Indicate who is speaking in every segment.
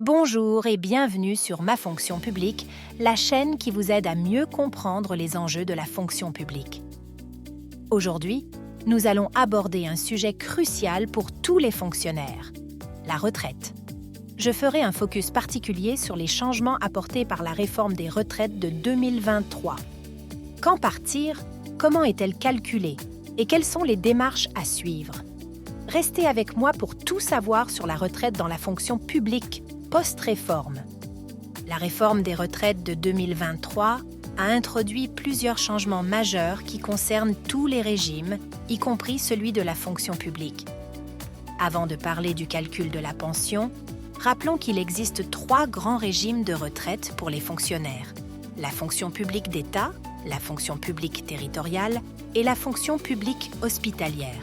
Speaker 1: Bonjour et bienvenue sur Ma Fonction Publique, la chaîne qui vous aide à mieux comprendre les enjeux de la fonction publique. Aujourd'hui, nous allons aborder un sujet crucial pour tous les fonctionnaires, la retraite. Je ferai un focus particulier sur les changements apportés par la réforme des retraites de 2023. Quand partir? Comment est-elle calculée? Et quelles sont les démarches à suivre? Restez avec moi pour tout savoir sur la retraite dans la fonction publique post-réforme. La réforme des retraites de 2023 a introduit plusieurs changements majeurs qui concernent tous les régimes, y compris celui de la fonction publique. Avant de parler du calcul de la pension, rappelons qu'il existe 3 grands régimes de retraite pour les fonctionnaires: la fonction publique d'État, la fonction publique territoriale et la fonction publique hospitalière.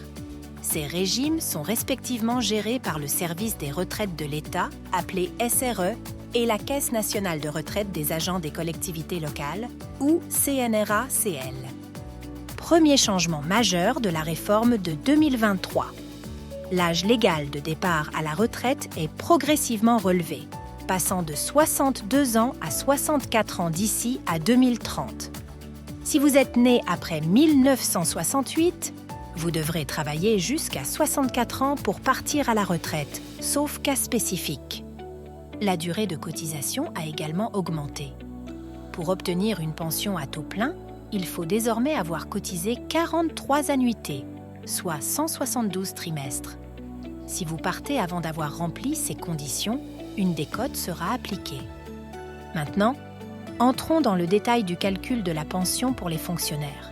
Speaker 1: Ces régimes sont respectivement gérés par le Service des retraites de l'État, appelé SRE, et la Caisse nationale de retraite des agents des collectivités locales, ou CNRACL. Premier changement majeur de la réforme de 2023. L'âge légal de départ à la retraite est progressivement relevé, passant de 62 ans à 64 ans d'ici à 2030. Si vous êtes né après 1968, vous devrez travailler jusqu'à 64 ans pour partir à la retraite, sauf cas spécifique. La durée de cotisation a également augmenté. Pour obtenir une pension à taux plein, il faut désormais avoir cotisé 43 annuités, soit 172 trimestres. Si vous partez avant d'avoir rempli ces conditions, une décote sera appliquée. Maintenant, entrons dans le détail du calcul de la pension pour les fonctionnaires.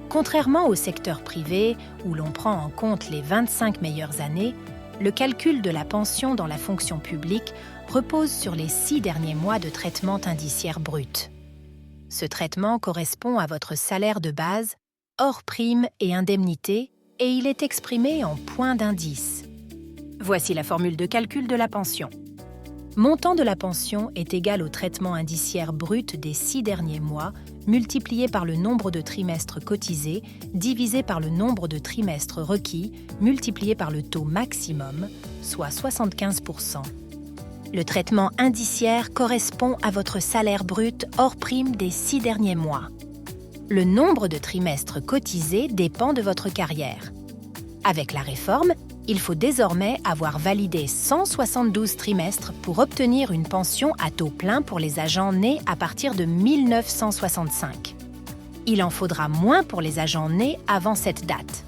Speaker 1: Contrairement au secteur privé, où l'on prend en compte les 25 meilleures années, le calcul de la pension dans la fonction publique repose sur les 6 derniers mois de traitement indiciaire brut. Ce traitement correspond à votre salaire de base, hors primes et indemnités, et il est exprimé en points d'indice. Voici la formule de calcul de la pension. Montant de la pension est égal au traitement indiciaire brut des 6 derniers mois, multiplié par le nombre de trimestres cotisés, divisé par le nombre de trimestres requis, multiplié par le taux maximum, soit 75%. Le traitement indiciaire correspond à votre salaire brut hors prime des 6 derniers mois. Le nombre de trimestres cotisés dépend de votre carrière. Avec la réforme, il faut désormais avoir validé 172 trimestres pour obtenir une pension à taux plein pour les agents nés à partir de 1965. Il en faudra moins pour les agents nés avant cette date.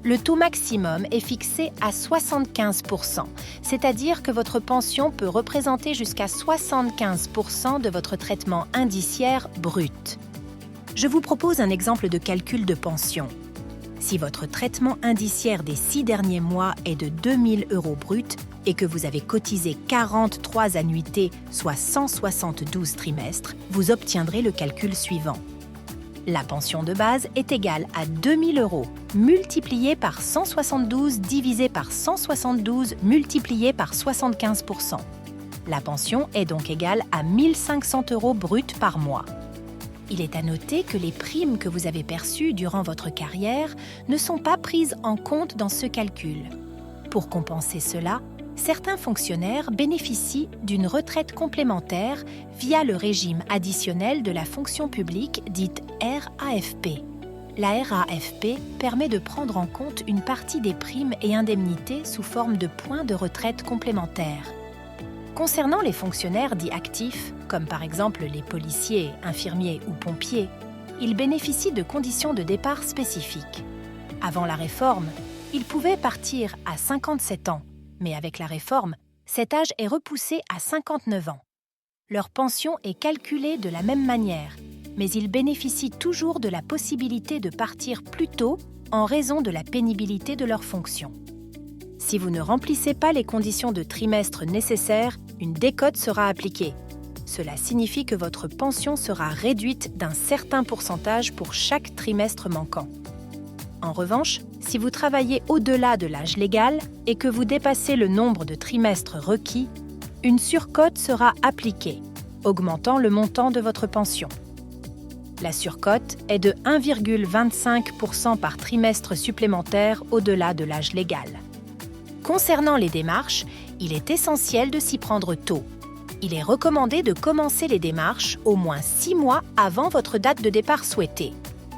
Speaker 1: Le taux maximum est fixé à 75%, c'est-à-dire que votre pension peut représenter jusqu'à 75% de votre traitement indiciaire brut. Je vous propose un exemple de calcul de pension. Si votre traitement indiciaire des 6 derniers mois est de 2 000 € brut et que vous avez cotisé 43 annuités, soit 172 trimestres, vous obtiendrez le calcul suivant. La pension de base est égale à 2 000 € multiplié par 172 divisé par 172 multiplié par 75%. La pension est donc égale à 1 500 € brut par mois. Il est à noter que les primes que vous avez perçues durant votre carrière ne sont pas prises en compte dans ce calcul. Pour compenser cela, certains fonctionnaires bénéficient d'une retraite complémentaire via le régime additionnel de la fonction publique dite RAFP. La RAFP permet de prendre en compte une partie des primes et indemnités sous forme de points de retraite complémentaires. Concernant les fonctionnaires dits actifs, comme par exemple les policiers, infirmiers ou pompiers, ils bénéficient de conditions de départ spécifiques. Avant la réforme, ils pouvaient partir à 57 ans, mais avec la réforme, cet âge est repoussé à 59 ans. Leur pension est calculée de la même manière, mais ils bénéficient toujours de la possibilité de partir plus tôt en raison de la pénibilité de leur fonction. Si vous ne remplissez pas les conditions de trimestre nécessaires, une décote sera appliquée. Cela signifie que votre pension sera réduite d'un certain pourcentage pour chaque trimestre manquant. En revanche, si vous travaillez au-delà de l'âge légal et que vous dépassez le nombre de trimestres requis, une surcote sera appliquée, augmentant le montant de votre pension. La surcote est de 1,25% par trimestre supplémentaire au-delà de l'âge légal. Concernant les démarches, Il est essentiel de s'y prendre tôt. Il est recommandé de commencer les démarches au moins 6 mois avant votre date de départ souhaitée.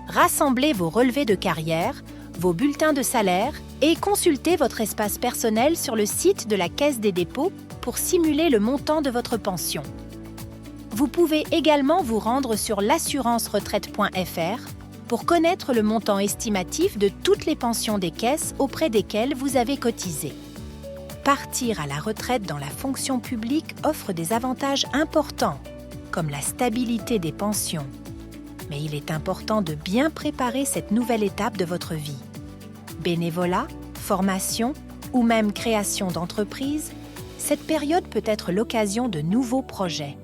Speaker 1: Rassemblez vos relevés de carrière, vos bulletins de salaire et consultez votre espace personnel sur le site de la Caisse des dépôts pour simuler le montant de votre pension. Vous pouvez également vous rendre sur l'assurance-retraite.fr pour connaître le montant estimatif de toutes les pensions des caisses auprès desquelles vous avez cotisé. Partir à la retraite dans la fonction publique offre des avantages importants, comme la stabilité des pensions. Mais il est important de bien préparer cette nouvelle étape de votre vie. Bénévolat, formation ou même création d'entreprise, cette période peut être l'occasion de nouveaux projets.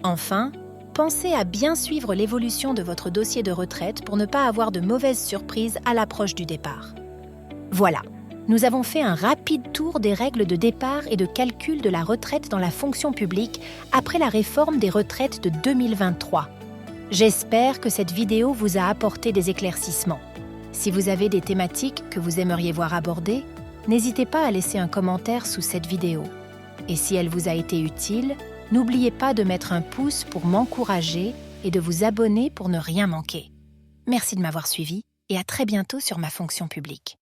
Speaker 1: Enfin, pensez à bien suivre l'évolution de votre dossier de retraite pour ne pas avoir de mauvaises surprises à l'approche du départ. Voilà, nous avons fait un rapide tour des règles de départ et de calcul de la retraite dans la fonction publique après la réforme des retraites de 2023. J'espère que cette vidéo vous a apporté des éclaircissements. Si vous avez des thématiques que vous aimeriez voir abordées, n'hésitez pas à laisser un commentaire sous cette vidéo. Et si elle vous a été utile, n'oubliez pas de mettre un pouce pour m'encourager et de vous abonner pour ne rien manquer. Merci de m'avoir suivi et à très bientôt sur Ma fonction publique.